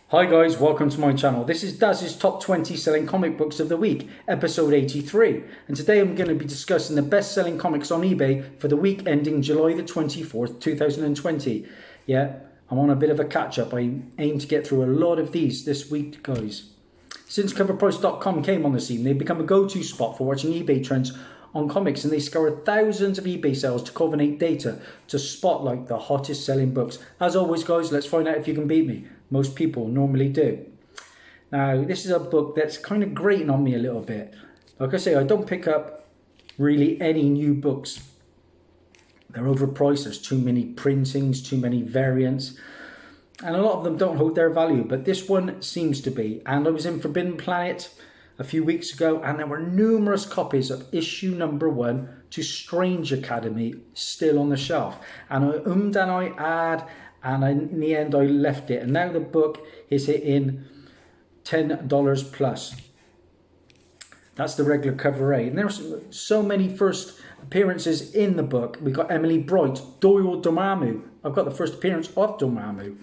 Hi guys, welcome to my channel. This is Dazzie's top 20 selling comic books of the week, episode 83. And today I'm going to be discussing the best selling comics on eBay for the week ending July the 24th, 2020. Yeah, I'm on a bit of a catch up. I aim to get through a lot of these this week, guys. Since coverprice.com came on the scene, they've become a go-to spot for watching eBay trends on comics, and they scour thousands of eBay sales to culminate data to spotlight the hottest selling books. As always, guys, let's find out if you can beat me. Most people normally do. Now, this is a book that's kind of grating on me a little bit. Like I say, I don't pick up really any new books. They're overpriced, there's too many printings, too many variants, and a lot of them don't hold their value, but this one seems to be. And I was in Forbidden Planet a few weeks ago, and there were numerous copies of issue number 1 to Strange Academy still on the shelf. And I and I add, and in the end I left it. And now the book is hitting $10 plus. That's the regular cover A. And there's so many first appearances in the book. We got Emily Bright, Doyle Dormammu. I've got the first appearance of Dormammu.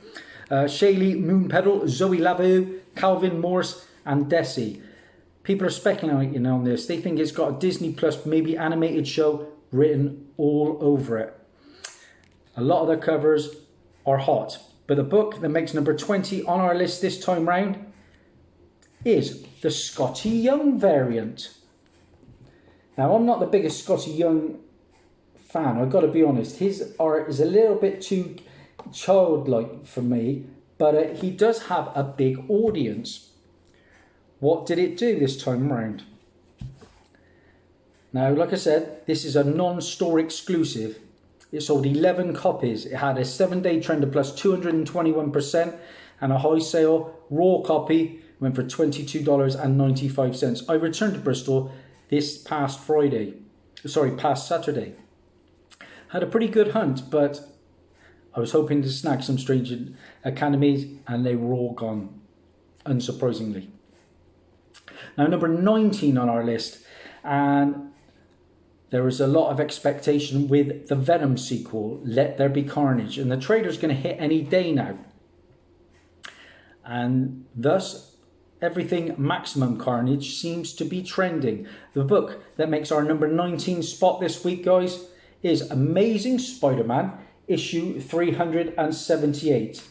Shaylee Moonpedal, Zoe Lavu, Calvin Morse, and Dazzie. People are speculating on this. They think it's got a Disney Plus, maybe animated show written all over it. A lot of the covers are hot. But the book that makes number 20 on our list this time round is the Scotty Young variant. Now, I'm not the biggest Scotty Young fan, I've got to be honest. His art is a little bit too childlike for me, but he does have a big audience. What did it do this time around? Now, like I said, this is a non-store exclusive. It sold 11 copies. It had a 7-day trend of plus 221% and a high sale. Raw copy went for $22.95. I returned to Bristol this past Saturday. Had a pretty good hunt, but I was hoping to snag some Strange Academies, and they were all gone, unsurprisingly. Now, number 19 on our list, and there was a lot of expectation with the Venom sequel, Let There Be Carnage, and the trailer's going to hit any day now. And thus, everything Maximum Carnage seems to be trending. The book that makes our number 19 spot this week, guys, is Amazing Spider-Man, issue 378.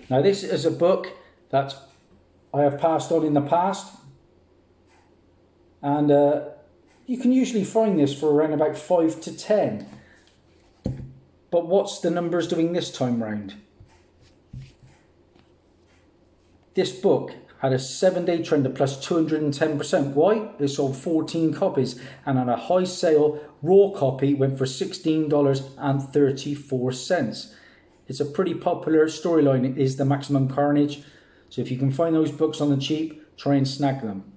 Now, this is a book that I have passed on in the past, and you can usually find this for around about 5 to 10. But what's the numbers doing this time round? This book had a 7-day trend of plus 210%. Why? It sold 14 copies, and on a high sale, raw copy went for $16.34. It's a pretty popular storyline. It is the Maximum Carnage. So if you can find those books on the cheap, try and snag them.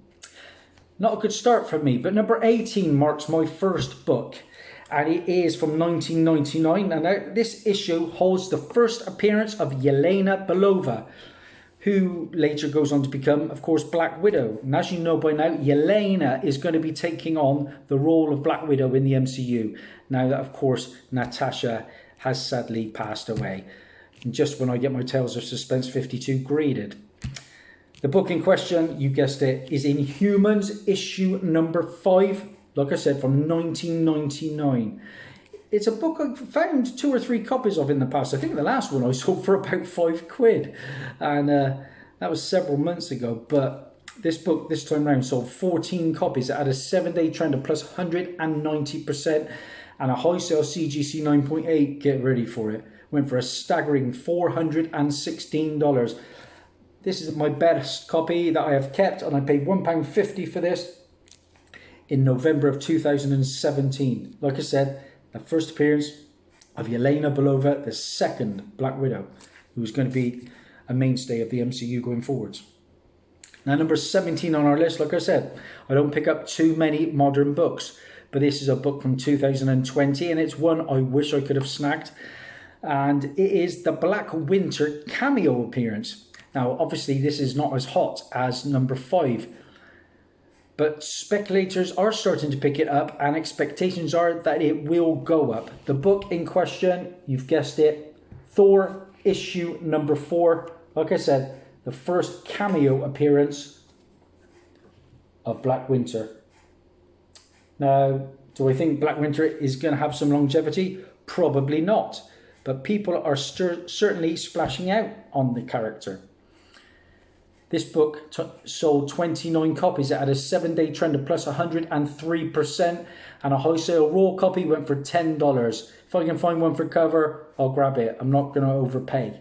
Not a good start for me, but number 18 marks my first book, and it is from 1999. And this issue holds the first appearance of Yelena Belova, who later goes on to become, of course, Black Widow. And as you know by now, Yelena is going to be taking on the role of Black Widow in the MCU. Now that, of course, Natasha has sadly passed away. And just when I get my Tales of Suspense 52 graded. The book in question, you guessed it, is Inhumans issue number 5. Like I said, from 1999. It's a book I found 2 or 3 copies of in the past. I think the last one I sold for about £5. And that was several months ago. But this book, this time round, sold 14 copies. It had a 7-day trend of plus 190%. And a high sale CGC 9.8. Get ready for it. Went for a staggering $416. This is my best copy that I have kept, and I paid £1.50 for this in November of 2017. Like I said, the first appearance of Yelena Belova, the second Black Widow, who's going to be a mainstay of the MCU going forwards. Now, number 17 on our list, like I said, I don't pick up too many modern books, but this is a book from 2020, and it's one I wish I could have snagged. And it is the Black Winter cameo appearance. Now, obviously, this is not as hot as number 5, but speculators are starting to pick it up, and expectations are that it will go up. The book in question, you've guessed it, Thor issue number 4. Like I said, the first cameo appearance of Black Winter. Now, do I think Black Winter is going to have some longevity? Probably not. But people are certainly splashing out on the character. This book sold 29 copies. It had a 7-day trend of plus 103%, and a high sale raw copy went for $10. If I can find one for cover, I'll grab it. I'm not going to overpay.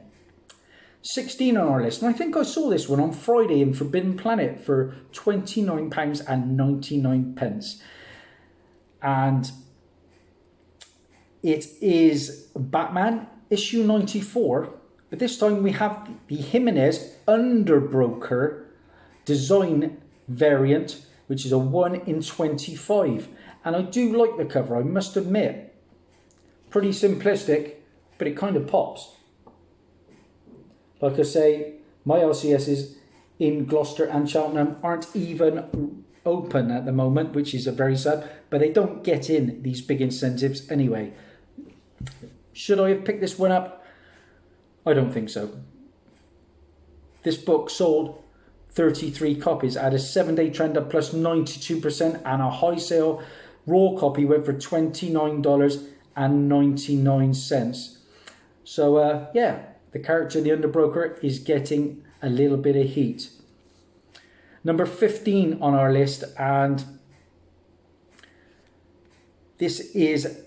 16 on our list, and I think I saw this one on Friday in Forbidden Planet for £29.99. And it is Batman issue 94. But this time we have the Jimenez Underbroker design variant, which is a 1 in 25. And I do like the cover, I must admit. Pretty simplistic, but it kind of pops. Like I say, my LCSs in Gloucester and Cheltenham aren't even open at the moment, which is a very sad, but they don't get in these big incentives anyway. Should I have picked this one up? I don't think so. This book sold 33 copies at a 7-day trend of plus 92%, and a high sale raw copy went for $29.99. So yeah, the character, the Underbroker, is getting a little bit of heat. Number 15 on our list, and this is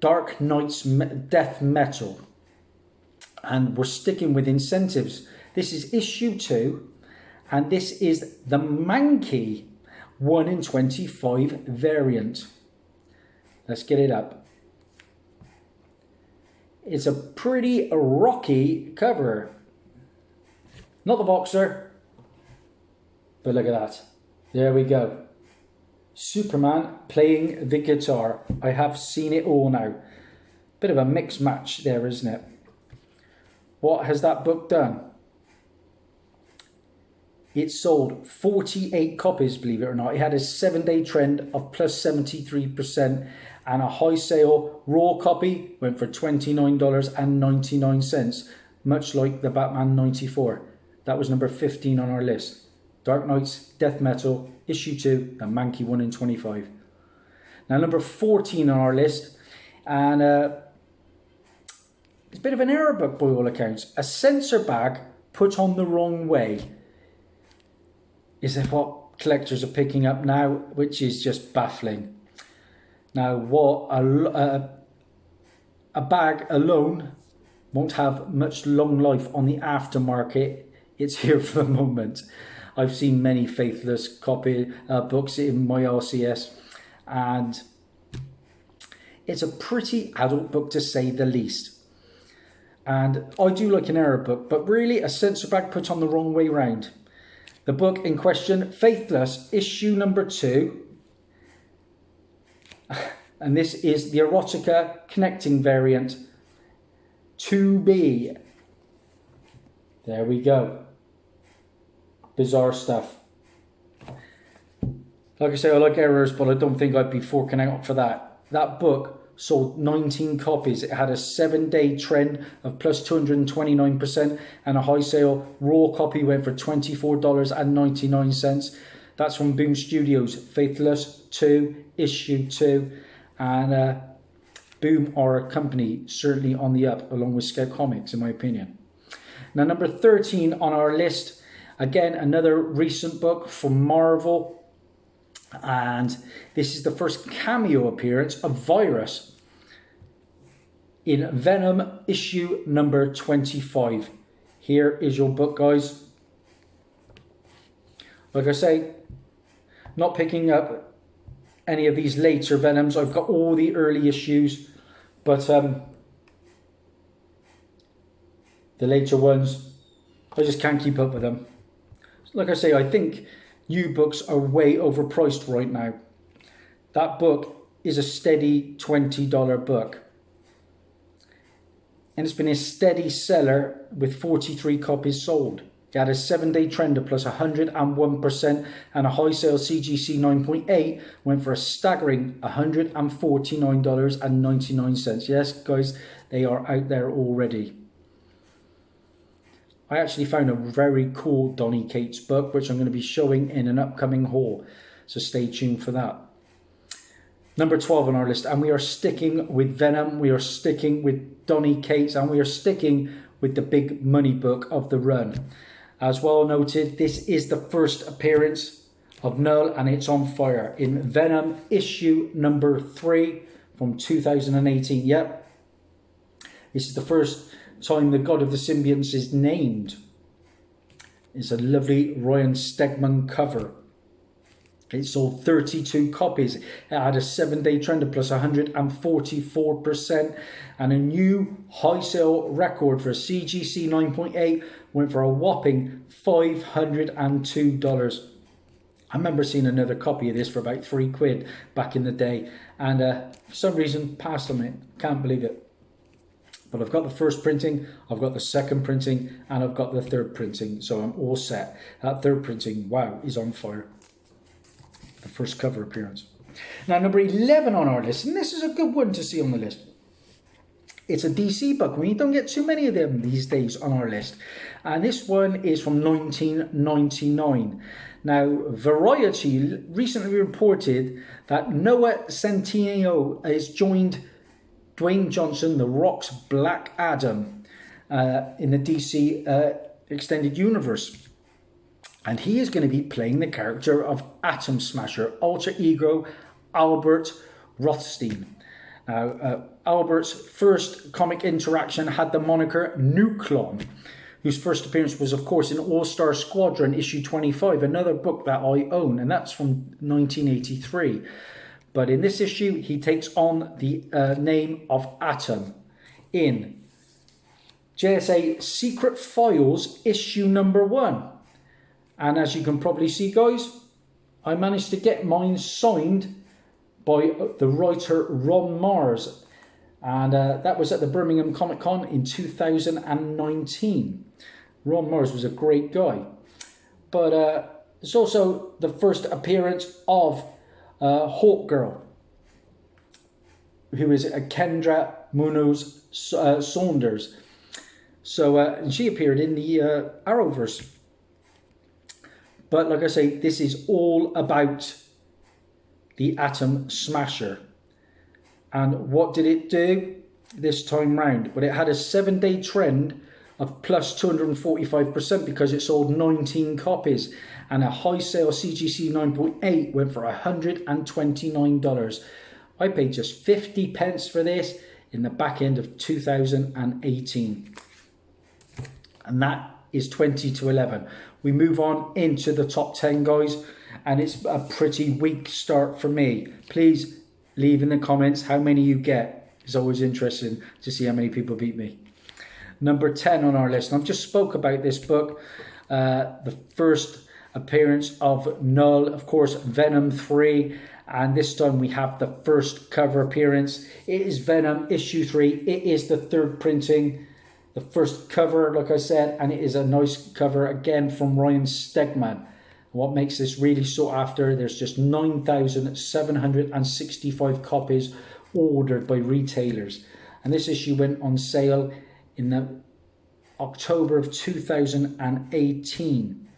Dark Knight's Death Metal. And we're sticking with incentives. This is issue 2, and this is the Mankey 1 in 25 variant. Let's get it up. It's a pretty rocky cover. Not the boxer, but look at that. There we go. Superman playing the guitar. I have seen it all now. Bit of a mixed match there, isn't it? What has that book done? It sold 48 copies, believe it or not. It had a 7-day trend of plus 73%, and a high sale raw copy went for $29.99, much like the Batman 94. That was number 15 on our list. Dark Knight's Death Metal, issue 2, the Mankey 1 in 25. Now number 14 on our list, and it's a bit of an error book by all accounts. A sensor bag put on the wrong way. Is that what collectors are picking up now? Which is just baffling. Now, what a bag alone won't have much long life on the aftermarket. It's here for the moment. I've seen many faithless copy books in my LCS, and it's a pretty adult book to say the least. And I do like an error book, but really a sensor bag put on the wrong way round. The book in question, Faithless, issue number 2. And this is the Erotica connecting variant 2B. There we go. Bizarre stuff. Like I say, I like errors, but I don't think I'd be forking out for that. That book sold 19 copies. It had a 7-day trend of plus 229%, and a high sale raw copy went for $24.99. That's from Boom Studios, Faithless 2, issue 2. And Boom are a company certainly on the up, along with Scout Comics, in my opinion. Now, number 13 on our list, again, another recent book from Marvel. And this is the first cameo appearance of Virus in Venom issue number 25. Here is your book, guys. Like I say, not picking up any of these later Venoms. I've got all the early issues, but the later ones, I just can't keep up with them. Like I say, I think new books are way overpriced right now. That book is a steady $20 book. And it's been a steady seller with 43 copies sold. It had a 7-day trend of plus 101%, and a high sale CGC 9.8 went for a staggering $149.99. Yes, guys, they are out there already. I actually found a very cool Donny Cates book, which I'm going to be showing in an upcoming haul. So stay tuned for that. Number 12 on our list, and we are sticking with Venom, we are sticking with Donny Cates, and we are sticking with the big money book of the run. As well noted, this is the first appearance of Null, and it's on fire in Venom issue number 3 from 2018. Yep, this is the first time the God of the Symbionts is named. It's a lovely Ryan Stegman cover. It sold 32 copies. It had a 7-day trend of plus 144%, and a new high sale record for a CGC 9.8 went for a whopping $502. I remember seeing another copy of this for about £3 back in the day, and for some reason passed on it. Can't believe it. But I've got the first printing, I've got the second printing, and I've got the third printing, so I'm all set. That third printing, wow, is on fire. The first cover appearance. Now, number 11 on our list, and this is a good one to see on the list. It's a DC book. We don't get too many of them these days on our list. And this one is from 1999. Now, Variety recently reported that Noah Centineo has joined Dwayne Johnson, The Rock's Black Adam, in the DC Extended Universe. And he is going to be playing the character of Atom Smasher, alter ego Albert Rothstein. Now, Albert's first comic interaction had the moniker Nuklon, whose first appearance was, of course, in All-Star Squadron issue 25, another book that I own, and that's from 1983. But in this issue, he takes on the name of Atom in JSA Secret Files issue number 1. And as you can probably see, guys, I managed to get mine signed by the writer Ron Mars. And that was at the Birmingham Comic Con in 2019. Ron Mars was a great guy. But it's also the first appearance of Hawk Girl, who is Kendra Munoz Saunders. So and she appeared in the Arrowverse. But like I say, this is all about the Atom Smasher. And what did it do this time round? Well, it had a 7-day trend of plus 245% because it sold 19 copies. And a high sale CGC 9.8 went for $129. I paid just 50 pence for this in the back end of 2018. And that is 20 to 11. We move on into the top 10, guys, and it's a pretty weak start for me. Please leave in the comments how many you get. It's always interesting to see how many people beat me. Number 10 on our list. And I've just spoke about this book. The first appearance of Null, of course, Venom 3. And this time we have the first cover appearance. It is Venom issue 3. It is the third printing. The first cover, like I said, and it is a nice cover again from Ryan Stegman. What makes this really sought after, there's just 9,765 copies ordered by retailers. And this issue went on sale in the October of 2018.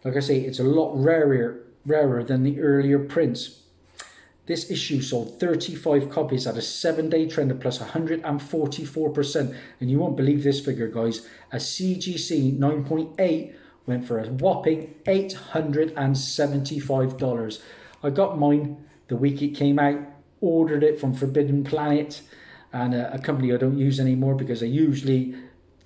Like I say, it's a lot rarer than the earlier prints. This issue sold 35 copies at a 7-day trend of plus 144%. And you won't believe this figure, guys. A CGC 9.8 went for a whopping $875. I got mine the week it came out, ordered it from Forbidden Planet, and a company I don't use anymore because I usually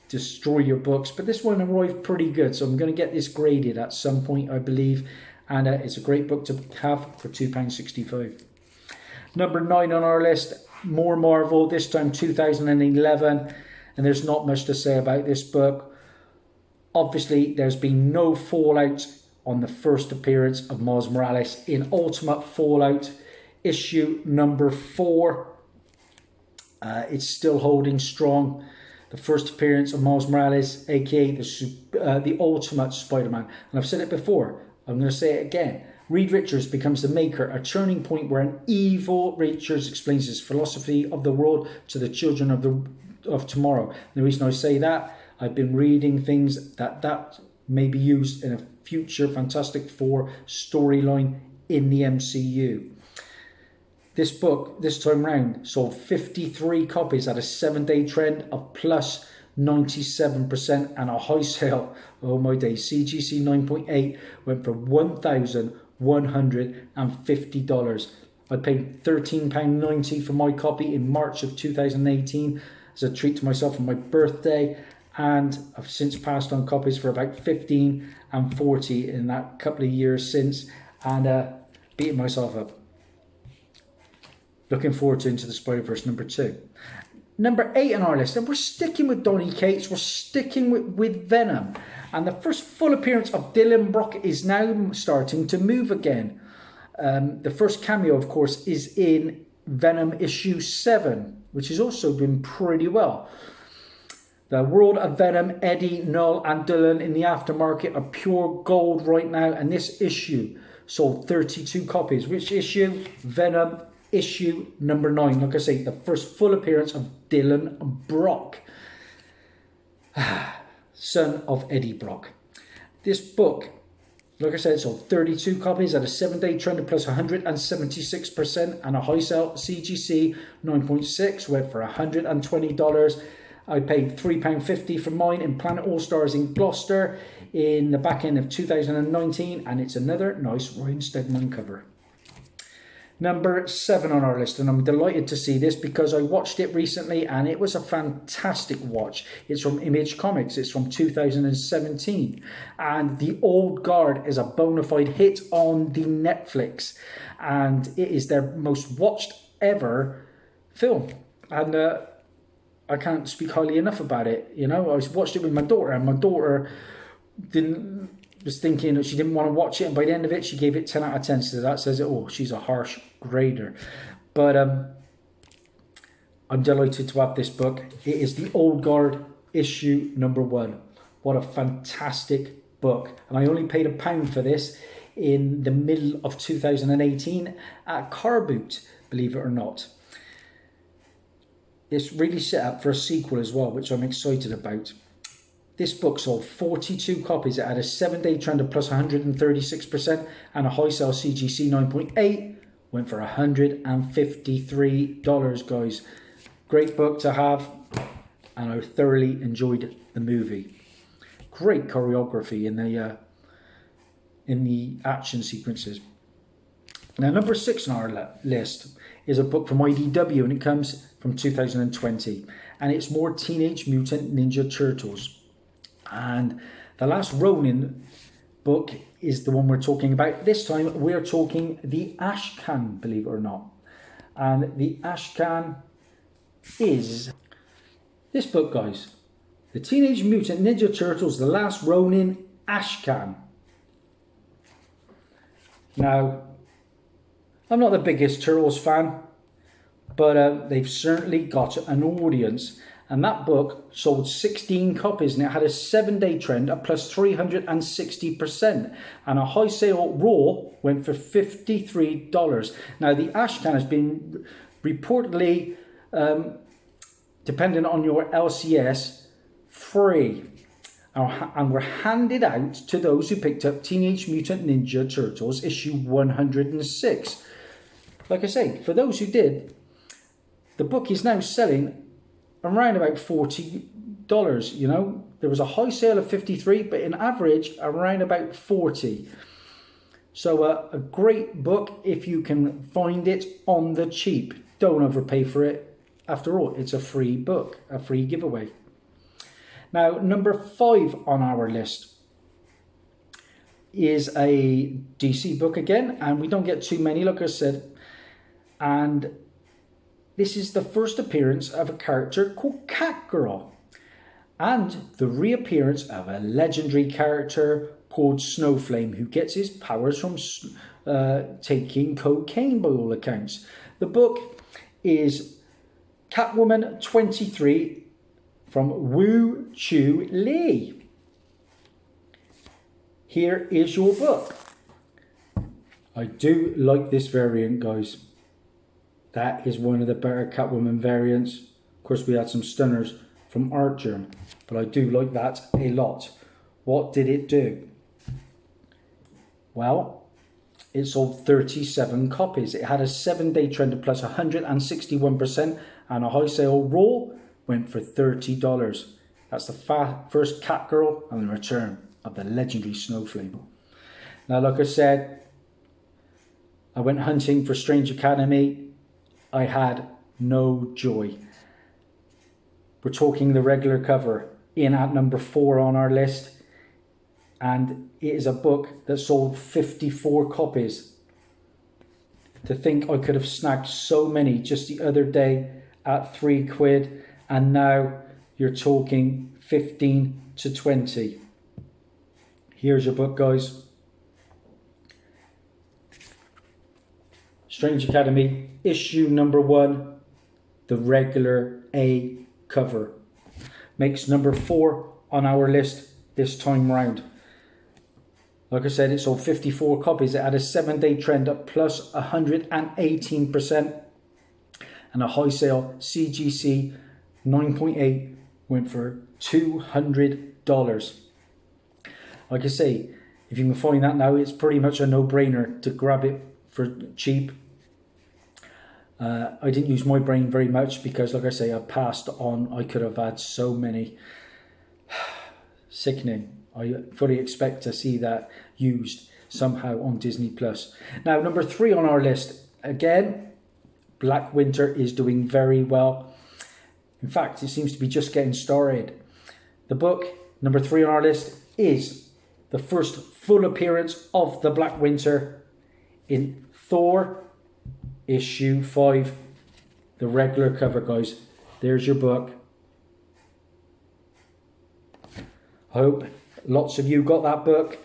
destroy your books. But this one arrived pretty good, so I'm going to get this graded at some point, I believe. And it's a great book to have for £2.65. Number 9 on our list, more Marvel, this time 2011. And there's not much to say about this book. Obviously, there's been no fallout on the first appearance of Miles Morales in Ultimate Fallout issue number 4. It's still holding strong. The first appearance of Miles Morales, aka the Ultimate Spider-Man. And I've said it before, I'm going to say it again. Reed Richards becomes the maker, a turning point where an evil Richards explains his philosophy of the world to the children of tomorrow. And the reason I say that, I've been reading things that may be used in a future Fantastic Four storyline in the MCU. This book, this time round, sold 53 copies at a 7-day trend of plus 97% and a high sale. Oh my days. CGC 9.8 went for $1,150. I paid £13.90 for my copy in March of 2018 as a treat to myself for my birthday, and I've since passed on copies for about 15 and 40 in that couple of years since, and beating myself up. Looking forward to Into the Spider-Verse number 2. Number 8 on our list, and we're sticking with Donny Cates, we're sticking with Venom. And the first full appearance of Dylan Brock is now starting to move again. The first cameo, of course, is in Venom issue 7, which has also been pretty well. The world of Venom, Eddie, Null and Dylan in the aftermarket are pure gold right now, and this issue sold 32 copies. Which issue? Venom issue number 9. Like I say, the first full appearance of Dylan Brock, son of Eddie Brock. This book, like I said, sold 32 copies at a 7-day trend of plus 176% and a high sale. CGC 9.6 went for $120. I paid £3.50 for mine in Planet All Stars in Gloucester in the back end of 2019, and it's another nice Ryan Stegman cover. Number 7 on our list, and I'm delighted to see this because I watched it recently and it was a fantastic watch. It's from Image Comics, it's from 2017, and The Old Guard is a bona fide hit on the Netflix, and it is their most watched ever film, and I can't speak highly enough about it. You know, I watched it with my daughter, and my daughter was thinking that she didn't want to watch it, and by the end of it she gave it 10 out of 10. So that says it all. She's a harsh grader. But I'm delighted to have this book. It is The Old Guard issue number 1. What a fantastic book. And I only paid £1 for this in the middle of 2018 at Car Boot, believe it or not. It's really set up for a sequel as well, which I'm excited about. This book sold 42 copies. It had a 7-day trend of plus 136% and a high sale. CGC 9.8 went for $153, guys. Great book to have, and I thoroughly enjoyed the movie. Great choreography in the action sequences. Now, number 6 on our list is a book from IDW, and it comes from 2020, and it's more Teenage Mutant Ninja Turtles. And the Last Ronin book is the one we're talking about. This time we're talking the Ashcan, believe it or not. And the Ashcan is this book, guys. The Teenage Mutant Ninja Turtles, The Last Ronin, Ashcan. Now, I'm not the biggest Turtles fan, but they've certainly got an audience. And that book sold 16 copies, and it had a 7-day trend at plus 360%. And a high sale raw went for $53. Now, the Ashcan has been reportedly, depending on your LCS, free. And were handed out to those who picked up Teenage Mutant Ninja Turtles issue 106. Like I say, for those who did, the book is now selling around about $40. You know, there was a high sale of 53, but in average around about 40. So a great book if you can find it on the cheap. Don't overpay for it. After all, it's a free book, a free giveaway. Now, number 5 on our list is a DC book again, and we don't get too many, like I said. And this is the first appearance of a character called Catgirl, and the reappearance of a legendary character called Snowflame, who gets his powers from taking cocaine by all accounts. The book is Catwoman 23 from Woo Chu Lee. Here is your book. I do like this variant, guys. That is one of the better Catwoman variants. Of course, we had some stunners from Art Germ, but I do like that a lot. What did it do? Well, it sold 37 copies. It had a 7-day trend of plus 161%, and a high sale raw went for $30. That's the first Catgirl and the return of the legendary Snowflame. Now, like I said, I went hunting for Strange Academy. I had no joy. We're talking the regular cover in at number 4 on our list. And it is a book that sold 54 copies. To think I could have snagged so many just the other day at £3, and now you're talking 15 to 20. Here's your book, guys. Strange Academy, issue number 1, the regular A cover. Makes number 4 on our list this time round. Like I said, it sold 54 copies. It had a 7-day trend up plus 118%. And a high sale CGC 9.8 went for $200. Like I say, if you can find that now, it's pretty much a no-brainer to grab it for cheap. I didn't use my brain very much because, like I say, I passed on. I could have had so many. Sickening. I fully expect to see that used somehow on Disney+. Now, number 3 on our list. Again, Black Winter is doing very well. In fact, it seems to be just getting started. The book, number 3 on our list, is the first full appearance of the Black Winter in Thor issue 5. The regular cover, guys. There's your book. I hope lots of you got that book,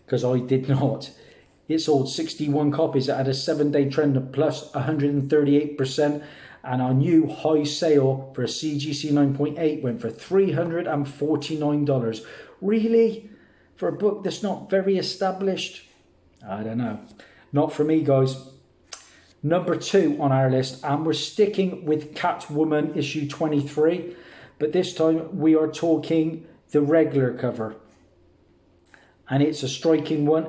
because I did not. It sold 61 copies. It had a 7-day trend of plus 138%, and our new high sale for a CGC 9.8 went for $349. Really? For a book that's not very established? I don't know. Not for me, guys. Number 2 on our list, and we're sticking with Catwoman issue 23, but this time we are talking the regular cover. And it's a striking one.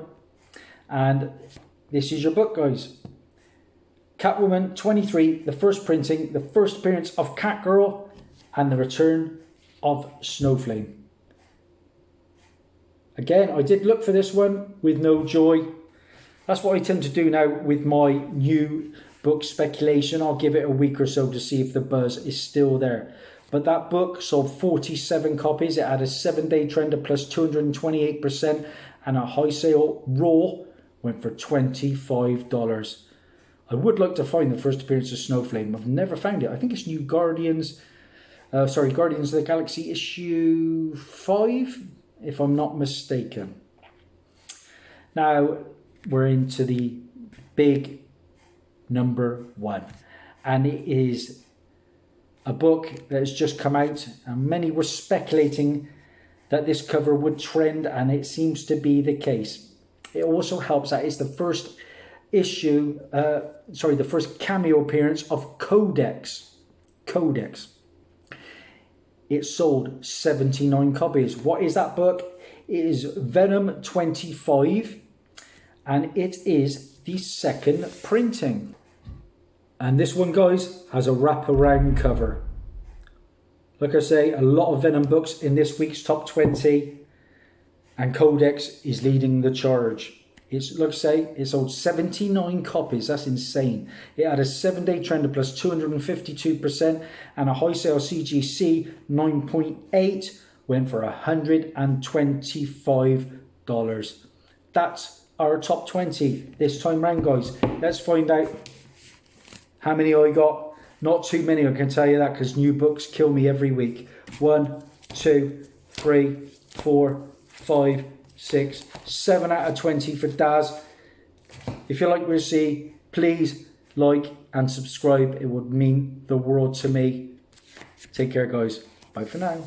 And this is your book, guys. Catwoman 23, the first printing, the first appearance of Catgirl, and the return of Snowflame. Again, I did look for this one with no joy. That's what I tend to do now with my new book speculation. I'll give it a week or so to see if the buzz is still there. But that book sold 47 copies. It had a 7-day trend of plus 228%, and a high sale raw went for $25. I would like to find the first appearance of Snowflame. I've never found it. I think it's New Guardians. Guardians of the Galaxy issue 5, if I'm not mistaken. Now we're into the big number 1, and it is a book that has just come out, and many were speculating that this cover would trend, and it seems to be the case. It also helps that it's the first issue, the first cameo appearance of Codex. It sold 79 copies. What is that book? It is Venom 25, and it is the second printing. And this one, guys, has a wraparound cover. Like I say, a lot of Venom books in this week's top 20. And Codex is leading the charge. It's, like I say, it sold 79 copies. That's insane. It had a 7-day trend of plus 252%. And a high sale CGC 9.8 went for $125. That's our top 20 this time round, guys. Let's find out how many I got. Not too many, I can tell you that, because new books kill me every week. 1, 2, 3, 4, 5, 6, 7 out of 20 for Daz. If you like what you see, please like and subscribe. It would mean the world to me. Take care, guys. Bye for now.